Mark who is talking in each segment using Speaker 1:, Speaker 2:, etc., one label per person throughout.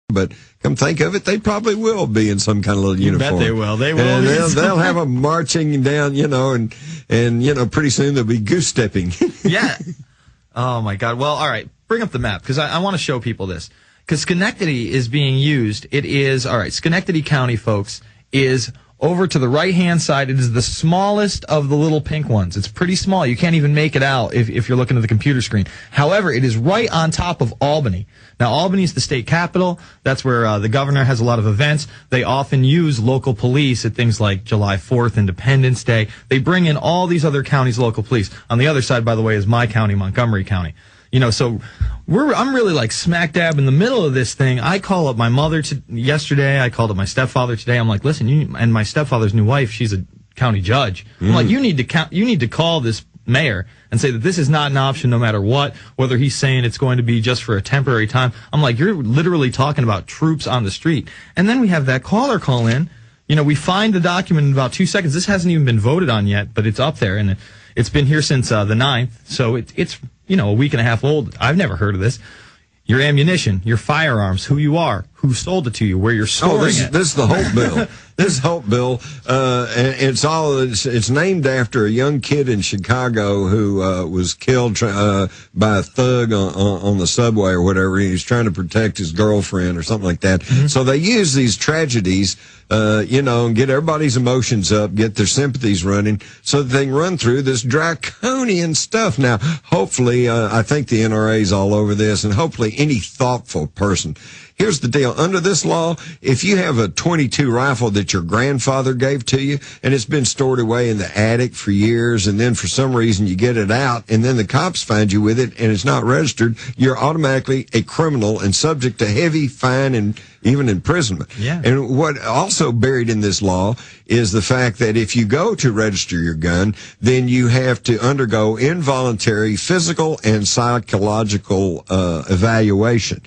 Speaker 1: But come think of it, they probably will be in some kind of little uniform.
Speaker 2: Bet they will. They will.
Speaker 1: And they'll have them marching down, and pretty soon they'll be goose stepping.
Speaker 2: Yeah. Oh, my God. Well, all right. Bring up the map, because I want to show people this. Because Schenectady is being used. It is, all right, Schenectady County, folks, is over to the right-hand side. It is the smallest of the little pink ones. It's pretty small. You can't even make it out if you're looking at the computer screen. However, it is right on top of Albany. Now, Albany is the state capital. That's where the governor has a lot of events. They often use local police at things like July 4th, Independence Day. They bring in all these other counties' local police. On the other side, by the way, is my county, Montgomery County. So I'm really like smack dab in the middle of this thing. I call up my mother yesterday. I called up my stepfather today. I'm like, listen, and my stepfather's new wife, she's a county judge. I'm like, you need to call this mayor and say that this is not an option no matter what, whether he's saying it's going to be just for a temporary time. I'm like, you're literally talking about troops on the street. And then we have that caller call in. We find the document in about 2 seconds. This hasn't even been voted on yet, but it's up there, and it's been here since the 9th. So it's a week and a half old. I've never heard of this. Your ammunition, your firearms, who you are, who sold it to you, where you're storing it.
Speaker 1: This is the Hope Bill. This is Hope Bill. It's named after a young kid in Chicago who was killed by a thug on the subway or whatever. He was trying to protect his girlfriend or something like that. Mm-hmm. So they use these tragedies, and get everybody's emotions up, get their sympathies running, so that they can run through this draconian stuff. Now, hopefully, I think the NRA's all over this, and hopefully any thoughtful person. Here's the deal. Under this law, if you have a .22 rifle that your grandfather gave to you and it's been stored away in the attic for years, and then for some reason you get it out and then the cops find you with it and it's not registered, you're automatically a criminal and subject to heavy fine and even imprisonment.
Speaker 2: Yeah.
Speaker 1: And what also buried in this law is the fact that if you go to register your gun, then you have to undergo involuntary physical and psychological evaluation.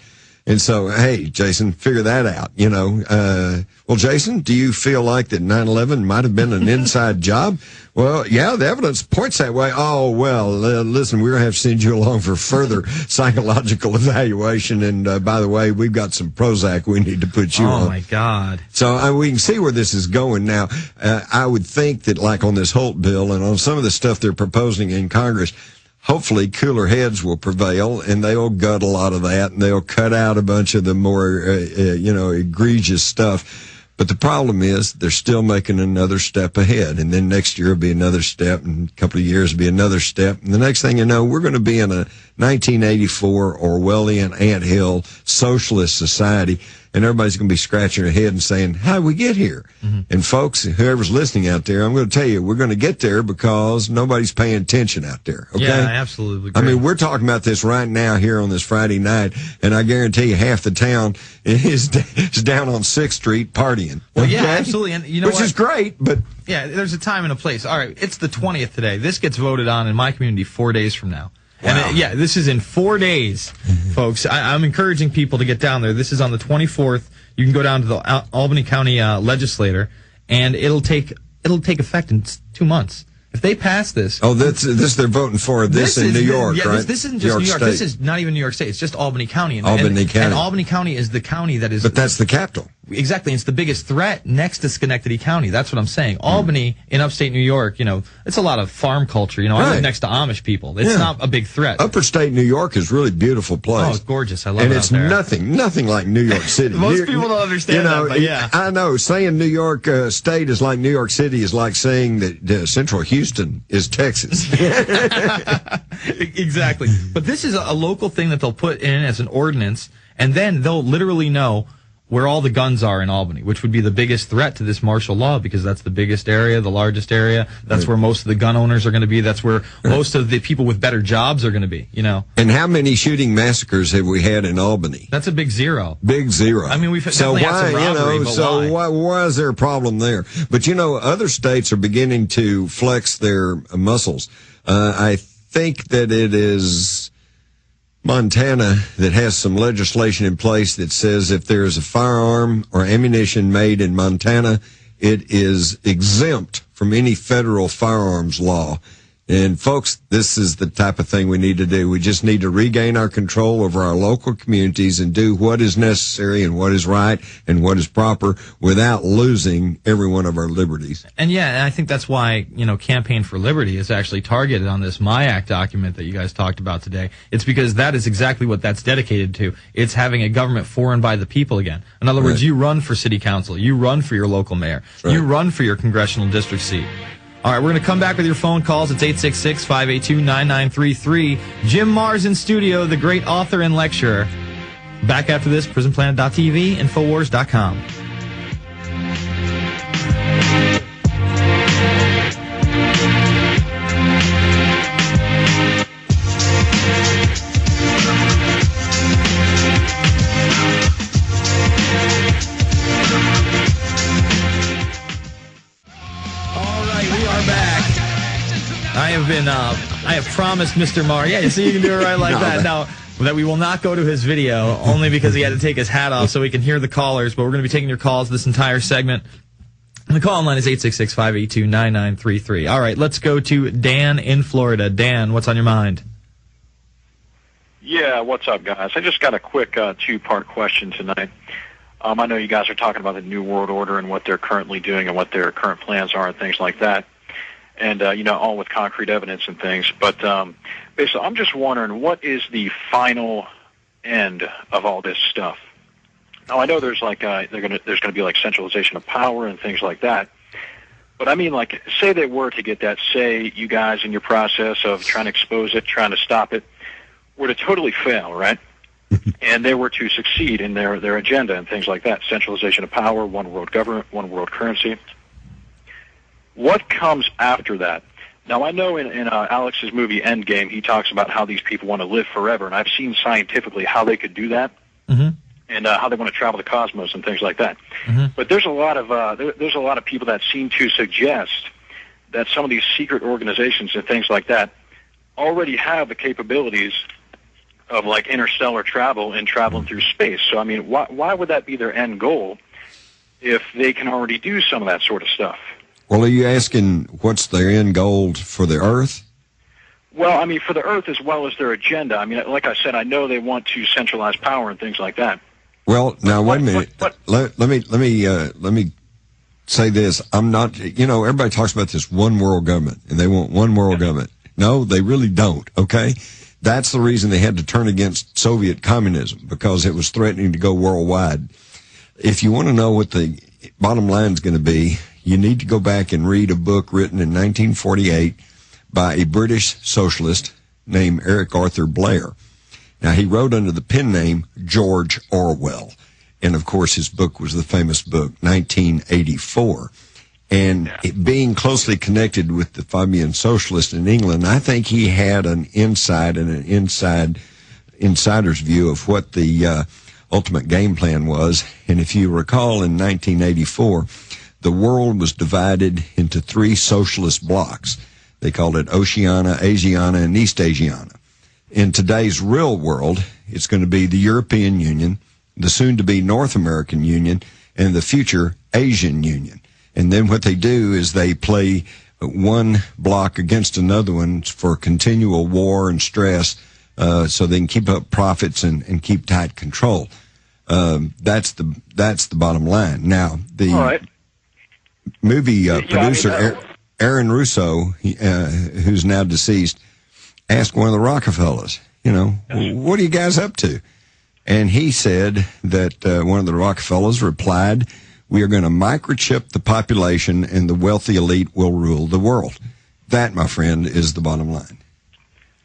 Speaker 1: And so, hey, Jason, figure that out, Well, Jason, do you feel like that 9/11 might have been an inside job? Well, yeah, the evidence points that way. Oh, well, listen, we're going to have to send you along for further psychological evaluation. And by the way, we've got some Prozac we need to put you on.
Speaker 2: Oh, my God.
Speaker 1: So we can see where this is going now. I would think that like on this Holt bill and on some of the stuff they're proposing in Congress, hopefully cooler heads will prevail, and they'll gut a lot of that, and they'll cut out a bunch of the more, egregious stuff. But the problem is they're still making another step ahead, and then next year will be another step, and a couple of years will be another step. And the next thing you know, we're going to be in a 1984 Orwellian anthill socialist society, and everybody's going to be scratching their head and saying, how did we get here? Mm-hmm. And folks, whoever's listening out there, I'm going to tell you, we're going to get there because nobody's paying attention out there. Okay?
Speaker 2: Yeah, absolutely.
Speaker 1: I mean, we're talking about this right now here on this Friday night, and I guarantee you half the town is down on 6th Street partying.
Speaker 2: Well, yeah, absolutely. And you know
Speaker 1: Which is great, but...
Speaker 2: Yeah, there's a time and a place. All right, it's the 20th today. This gets voted on in my community 4 days from now.
Speaker 1: Wow.
Speaker 2: And this is in 4 days, folks. I'm encouraging people to get down there. This is on the 24th. You can go down to the Albany County legislator, and it'll take effect in 2 months. If they pass this...
Speaker 1: Oh, this they're voting for this in New York, right?
Speaker 2: This isn't just New York.
Speaker 1: State.
Speaker 2: This is not even New York State. It's just Albany County. And Albany County is the county that is...
Speaker 1: But that's the capital.
Speaker 2: Exactly. It's the biggest threat next to Schenectady County. That's what I'm saying. Albany, in upstate New York, it's a lot of farm culture. I live next to Amish people. It's not a big threat.
Speaker 1: Upper state New York is a really beautiful place.
Speaker 2: Oh, it's gorgeous. I love it.
Speaker 1: And it's nothing like New York City.
Speaker 2: Most people don't understand that, but yeah.
Speaker 1: I know. Saying New York State is like New York City is like saying that Central Houston is Texas.
Speaker 2: Exactly. But this is a local thing that they'll put in as an ordinance, and then they'll literally know where all the guns are in Albany, which would be the biggest threat to this martial law, because that's the biggest area, the largest area. That's where most of the gun owners are going to be. That's where most of the people with better jobs are going to be,
Speaker 1: And how many shooting massacres have we had in Albany?
Speaker 2: That's a big zero.
Speaker 1: Big zero.
Speaker 2: I mean, we've definitely had some robbery, but
Speaker 1: why is there a problem there? But, other states are beginning to flex their muscles. I think that it is Montana that has some legislation in place that says if there is a firearm or ammunition made in Montana, it is exempt from any federal firearms law. And folks, this is the type of thing we need to do. We just need to regain our control over our local communities and do what is necessary and what is right and what is proper without losing every one of our liberties.
Speaker 2: And yeah, I think that's why, Campaign for Liberty is actually targeted on this My Act document that you guys talked about today. It's because that is exactly what that's dedicated to. It's having a government for and by the people again. In other words, you run for city council, you run for your local mayor, you run for your congressional district seat. All right, we're going to come back with your phone calls. It's 866-582-9933. Jim Marrs in studio, the great author and lecturer. Back after this, prisonplanet.tv, Infowars.com. I have promised Mr. Marr. Yeah, so you can do it right like that. Now, that we will not go to his video, only because he had to take his hat off so we can hear the callers, but we're going to be taking your calls this entire segment. And the call line is 866-582-9933. All right, let's go to Dan in Florida. Dan, what's on your mind?
Speaker 3: Yeah, what's up, guys? I just got a quick two-part question tonight. I know you guys are talking about the New World Order and what they're currently doing and what their current plans are and things like that. And, all with concrete evidence and things. But basically, I'm just wondering, what is the final end of all this stuff? Now, I know there's there's going to be like centralization of power and things like that. But I mean, like, say they were to get that, say you guys in your process of trying to expose it, trying to stop it, were to totally fail, right? And they were to succeed in their agenda and things like that, centralization of power, one world government, one world currency. What comes after that? Now, I know in Alex's movie Endgame, he talks about how these people want to live forever, and I've seen scientifically how they could do that, and how they want to travel the cosmos and things like that. But there's a lot of there's a lot of people that seem to suggest that some of these secret organizations and things like that already have the capabilities of like interstellar travel and traveling through space. So, I mean, why would that be their end goal if they can already do some of that sort of stuff?
Speaker 1: Well, are you asking what's their end goal for the Earth?
Speaker 3: Well, I mean, for the Earth as well as their agenda. I mean, like I said, I know they want to centralize power and things like that.
Speaker 1: Well, now wait a minute. Let me say this. I'm not. Everybody talks about this one world government, and they want one world government. No, they really don't. Okay, that's the reason they had to turn against Soviet communism, because it was threatening to go worldwide. If you want to know what the bottom line is going to be, you need to go back and read a book written in 1948 by a British socialist named Eric Arthur Blair. Now, he wrote under the pen name George Orwell. And, of course, his book was the famous book, 1984. And being closely connected with the Fabian socialists in England, I think he had an insight and an insider's view of what the ultimate game plan was. And if you recall, in 1984, the world was divided into three socialist blocks. They called it Oceania, Asiana, and East Asiana. In today's real world, it's going to be the European Union, the soon-to-be North American Union, and the future Asian Union. And then what they do is they play one block against another one for continual war and stress, so they can keep up profits and keep tight control. That's the bottom line. Now, the movie producer Aaron Russo, who's now deceased, asked one of the Rockefellers, what are you guys up to? And he said that one of the Rockefellers replied, we are going to microchip the population and the wealthy elite will rule the world. That, my friend, is the bottom line.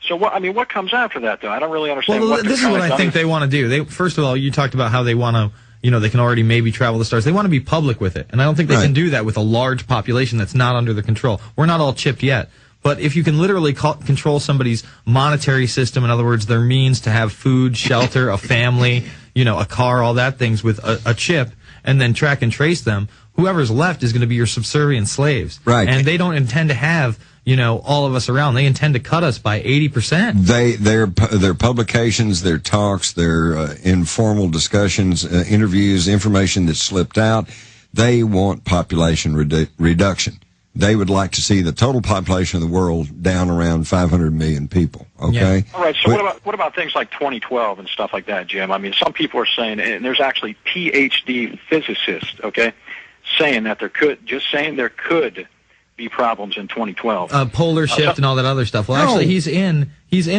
Speaker 3: So, what comes after that, though? I don't really understand.
Speaker 2: Well, this is what I think they want to do. First of all, you talked about how they want to, they can already maybe travel the stars. They want to be public with it. And I don't think they can do that with a large population that's not under their control. We're not all chipped yet. But if you can literally control somebody's monetary system, in other words, their means to have food, shelter, a family, a car, all that things with a chip, and then track and trace them, whoever's left is going to be your subservient slaves.
Speaker 1: Right.
Speaker 2: And they don't intend to have, all of us around. They intend to cut us by 80%.
Speaker 1: Their publications, their talks, their informal discussions, interviews, information that slipped out, they want population reduction. they would like to see the total population of the world down around 500 million people. Okay.
Speaker 2: Yeah.
Speaker 3: All right. So what about things like 2012 and stuff like that, Jim? I mean, some people are saying, and there's actually PhD physicists, okay, saying that there could be problems in 2012.
Speaker 2: Polar shift and all that other stuff. Well, actually, he's in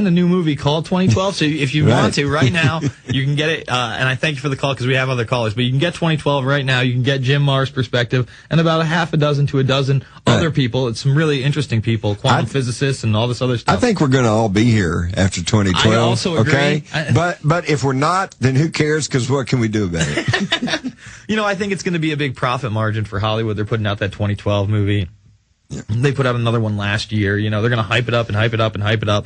Speaker 2: a new movie called 2012. So if you want to, right now, you can get it. And I thank you for the call because we have other callers. But you can get 2012 right now. You can get Jim Marr's perspective and about a half a dozen to a dozen other people. It's some really interesting people, quantum physicists and all this other stuff.
Speaker 1: I think we're going to all be here after 2012.
Speaker 2: I also agree.
Speaker 1: Okay? But if we're not, then who cares? Because what can we do about it?
Speaker 2: I think it's going to be a big profit margin for Hollywood. They're putting out that 2012 movie. Yeah. They put out another one last year. They're going to hype it up and hype it up and hype it up.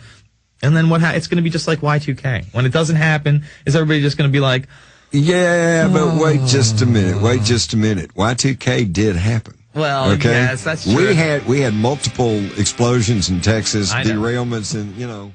Speaker 2: And then it's going to be just like Y2K. When it doesn't happen, is everybody just going to be like,
Speaker 1: yeah, but wait just a minute. Y2K did happen.
Speaker 2: Well,
Speaker 1: okay?
Speaker 2: Yes, that's true.
Speaker 1: We had multiple explosions in Texas, derailments, and